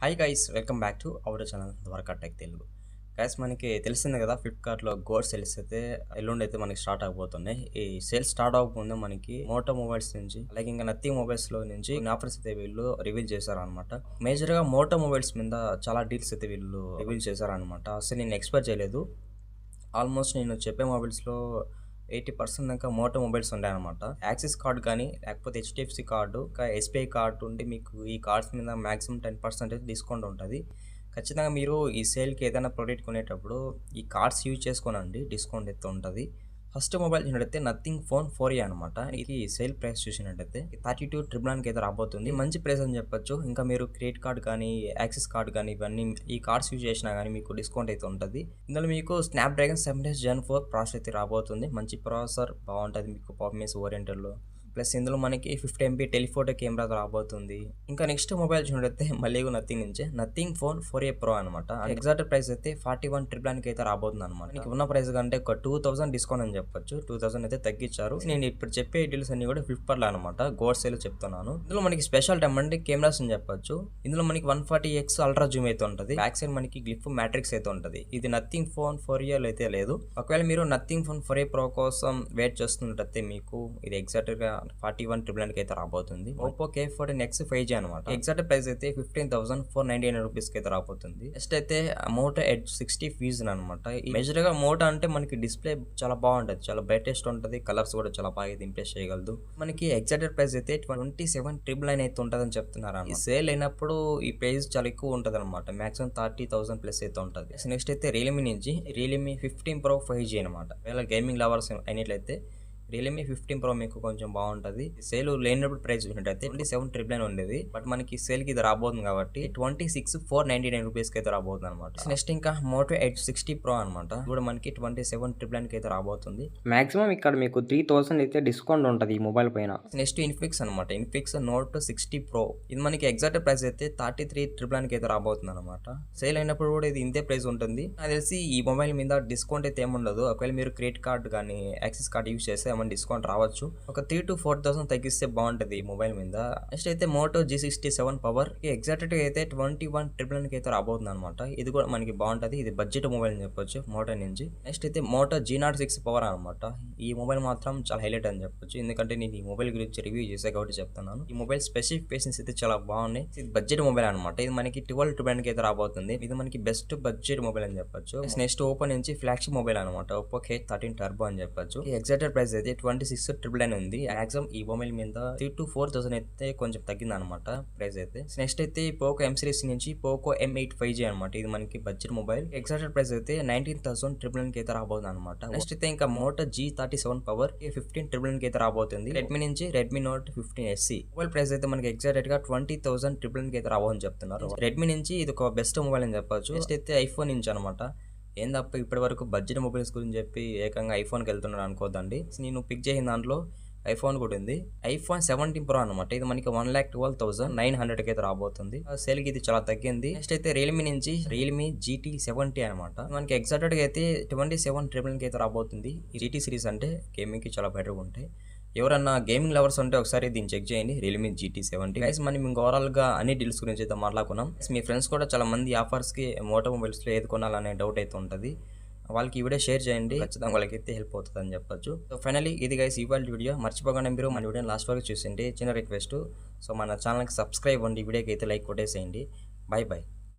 Hi guys welcome back to our channel Dwaraka tech Telugu. Guys మనకి తెలిసిందే కదా, ఫ్లిప్కార్ట్లో గోడ్ సేల్స్ అయితే ఎల్లుండి అయితే మనకి స్టార్ట్ అవబోతున్నాయి. ఈ సేల్స్ స్టార్ట్ అవ్వకముందే మనకి మోటో మొబైల్స్ నుంచి అలాగే ఇంకా నథింగ్ మొబైల్స్లో నుంచి కొన్ని ఆఫర్స్ అయితే వీళ్ళు రివీల్ చేశారనమాట. మేజర్గా మోటో మొబైల్స్ మీద చాలా డీల్స్ అయితే వీళ్ళు రివీల్ చేశారనమాట. అసలు నేను ఎక్స్పెక్ట్ చేయలేదు. ఆల్మోస్ట్ నేను చెప్పే మొబైల్స్లో 80% దాకా మోటో మొబైల్స్ ఉన్నాయన్నమాట. యాక్సిస్ కార్డ్ కానీ లేకపోతే హెచ్డిఎఫ్సి కార్డు ఇంకా ఎస్బీఐ కార్డు ఉంటే మీకు ఈ కార్డ్స్ మీద మాక్సిమం 10% డిస్కౌంట్ ఉంటుంది. ఖచ్చితంగా మీరు ఈ సేల్కి ఏదైనా ప్రోడక్ట్ కొనేటప్పుడు ఈ కార్డ్స్ యూజ్ చేసుకోనండి, డిస్కౌంట్ అయితే ఉంటుంది. ఫస్ట్ మొబైల్ చూసినట్టయితే నథింగ్ ఫోన్ 4A అనమాట. ఇది సేల్ ప్రైస్ చూసినట్టయితే 32,999 అయితే రాబోతుంది. మంచి ప్రైస్ అని చెప్పొచ్చు. ఇంకా మీరు క్రెడిట్ కార్డ్ కానీ యాక్సిస్ కార్డ్ కానీ ఇవన్నీ ఈ కార్డ్స్ యూజ్ చేసినా కానీ మీకు డిస్కౌంట్ అయితే ఉంటుంది. ఇందులో మీకు స్నాప్డ్రాగన్ 7 Gen 4 ప్రాసెసర్ అయితే రాబోతుంది. మంచి ప్రాసెసర్ బాగుంటుంది మీకు పర్ఫార్మెన్స్ ఓరియంటెడ్లో. ప్లస్ ఇందులో మనకి 50 MP టెలిఫోటో కెమెరా రాబోతుంది. ఇంకా నెక్స్ట్ మొబైల్ చూడైతే మళ్ళీ నథింగ్ నుంచే నథింగ్ ఫోన్ 4A Pro అనమాట. ఎగ్జాక్ట్ ప్రైస్ అయితే 41,999 అయితే రాబోతుంది అనమాట. మీకు ఉన్న ప్రైస్ కంటే ఒక 2000 డిస్కౌంట్ అని చెప్పొచ్చు. 2000 అయితే తగ్గించారు. నేను ఇప్పుడు చెప్పే డీల్స్ అన్ని కూడా ఫ్లిప్కార్ట్లో అనమాట, గోడ్ సేల్ చెప్తున్నాను. ఇందులో మనకి స్పెషల్ టైం అంటే కెమెరాస్ అని చెప్పొచ్చు. ఇందులో మనకి 140x అల్ట్రా జూమ్ అయితే ఉంటుంది. బ్యాక్ సైడ్ మనకి గ్లిఫ్ మ్యాట్రిక్స్ అయితే ఉంటుంది. ఇది నథింగ్ ఫోన్ 4A అయితే లేదు. ఒకవేళ మీరు నథింగ్ ఫోన్ 4A Pro కోసం వెయిట్ చేస్తున్నట్టయితే మీకు ఇది ఎగ్జాక్ట్ గా 41,999 అయితే రాబోతుంది. ఓప్పో K14X 5G అనమాట. ఎగ్జాక్ట్ ప్రైస్ అయితే 15,499 రూపీస్ కి అయితే రాబోతుంది. నెక్స్ట్ అయితే మోటో ఎడ్జ్ 60 ఫ్యూజన్ అనమాట. మేజర్ గా మోటో అంటే మనకి డిస్ప్లే చాలా బాగుంటది, చాలా బ్రైటెస్ట్ ఉంటుంది, కలర్స్ కూడా చాలా బాగా ఇంప్రెస్ చేయగలదు. మనకి ఎగ్జాక్ట్ ప్రైస్ అయితే 27,999 అయితే ఉంటదని చెప్తున్నారు. ఈ సేల్ అయినప్పుడు ఈ ప్రైస్ చాలా ఎక్కువ ఉంటది అనమాట. మాక్సిమం 30,000 ప్లస్ అయితే ఉంటది. నెక్స్ట్ అయితే రియల్మీ నుంచి రియల్మీ 15 Pro 5G అనమాట. ఒకవేళ గేమింగ్ లవర్స్ అయినట్లయితే రియల్మీ 15 Pro మీకు కొంచెం బాగుంటుంది. సేల్ లేనప్పుడు ప్రైస్ చూసినట్టయితే 27,999 ఉండేది. బట్ మనకి సేల్ కి ఇది రాబోతుంది కాబట్టి 26,499 రూపీస్ కి అయితే రాబోతుంది అనమాట. నెక్స్ట్ ఇంకా మోటో ఎడ్జ్ 60 Pro అనమాట. కూడా మనకి 27,999 కి అయితే రాబోతుంది. మాక్సిమం ఇక్కడ మీకు 3,000 అయితే డిస్కౌంట్ ఉంటుంది ఈ మొబైల్ పైన. నెక్స్ట్ ఇన్ఫిక్స్ అనమాట. Infix note 60 Pro. ఇది మనకి ఎగ్జాక్ట్ ప్రైస్ అయితే 33,999 కి అయితే రాబోతుంది అనమాట. సేల్ అయినప్పుడు కూడా ఇది ఇంతే ప్రైస్ ఉంటుంది. నాకు తెలిసి ఈ మొబైల్ మీద డిస్కౌంట్ అయితే ఏముండదు. ఒకవేళ మీరు క్రెడిట్ కార్డ్ కానీ యాక్సిస్ కార్డ్ యూజ్ చేస్తే డిస్కౌంట్ రావచ్చు. ఒక 3,000 to 4,000 తగ్గిస్తే బాగుంటది ఈ మొబైల్ మీద. నెక్స్ట్ అయితే మోటో G67 పవర్ ఎగ్జాక్ట్ గా అయితే 21,999 కి అయితే రాబోతుంది అనమాట. ఇది కూడా మనకి బాగుంటది. ఇది బడ్జెట్ మొబైల్ అని చెప్పొచ్చు మోటో నుంచి. నెక్స్ట్ అయితే మోటో G06 పవర్ అనమాట. ఈ మొబైల్ మాత్రం చాలా హైలైట్ అని చెప్పొచ్చు. ఎందుకంటే నేను ఈ మొబైల్ గురించి రివ్యూ చేసే కాబట్టి చెప్తున్నాను. ఈ మొబైల్ స్పెసిఫికేషన్స్ అయితే చాలా బాగున్నాయి. ఇది బడ్జెట్ మొబైల్ అనమాట. ఇది మనకి 12,999 కి అయితే రాబోతుంది. ఇది మనకి బెస్ట్ బడ్జెట్ మొబైల్ అని చెప్పొచ్చు. నెక్స్ట్ ఓపో నుంచి ఫ్లాగ్షిప్ మొబైల్ అనమాట. ఓపో K13 టర్బో అని చెప్పొచ్చు. ఈ ఎగ్జాక్ట్ ప్రైస్ అయితే 26,999 ఉంది. మాక్సిమం ఈ మొబైల్ మీద 3,000 to 4,000 అయితే కొంచెం తగ్గింది అనమాట ప్రైస్ అయితే. నెక్స్ట్ అయితే పోకో M సిరీస్ నుంచి పోకో M8 5G అనమాట. ఇది మనకి బడ్జెట్ మొబైల్. ఎగ్జాక్ట్ ప్రైస్ అయితే 19,999 కి అయితే రాబోతుంది అనమాట. నెక్స్ట్ అయితే ఇంకా మోటో G37 పవర్ 15,999 కి అయితే రాబోతుంది. రెడ్మీ నుంచి Redmi note 15 SE mobile price అయితే మనకి ఎగ్జాక్ట్ గా 20,999 కి అయితే రాబోతుందని చెప్తున్నారు. రెడ్మీ నుంచి ఇది ఒక బెస్ట్ మొబైల్ అని చెప్పొచ్చు. నెక్స్ట్ అయితే ఐఫోన్ నుంచి అనమాట. ఏం తప్ప ఇప్పటి వరకు బడ్జెట్ మొబైల్స్ గురించి చెప్పి ఏకంగా ఐఫోన్కి వెళ్తున్నాడు అనుకోదండి. నేను పిక్ చేసిన దాంట్లో ఐఫోన్ కూడా ఉంది. ఐఫోన్ 17 Pro అనమాట. ఇది మనకి 1,12,900 కి అయితే రాబోతుంది. సేల్ కి ఇది చాలా తగ్గింది. నెక్స్ట్ అయితే రియల్మీ నుంచి రియల్మీ GT70 అనమాట. మనకి ఎగ్జాక్ట్ గా అయితే 27,999 కి అయితే రాబోతుంది. ఈ GT సిరీస్ అంటే గేమింగ్ కి చాలా బెటర్గా ఉంటాయి. ఎవరన్నా గేమింగ్ లవర్స్ ఉంటే ఒకసారి దీన్ని చెక్ చేయండి. Realme GT70 guys. మనం ఓవరాల్ గా అన్ని డీల్స్ గురించి అయితే మాట్లాడుకున్నాం. మీ ఫ్రెండ్స్ కూడా చాలా మంది ఆఫర్స్ కి మోటో మొబైల్స్ లో ఏది కొనాలనే డౌట్ అయితే ఉంటుంది. వాళ్ళకి ఈ వీడియో షేర్ చేయండి. ఖచ్చితంగా వాళ్ళకైతే హెల్ప్ అవుతుంది అని చెప్పొచ్చు. సో ఫైనలీ ఇది గైస్ ఇవాళ వీడియో. మర్చిపోకుండా మీరు మన వీడియో లాస్ట్ వరకు చూసిండి. చిన్న రిక్వెస్ట్. సో మన ఛానల్కి సబ్స్క్రైబ్ అవ్వండి. వీడియోకి అయితే లైక్ కొట్టేసేయండి. By by.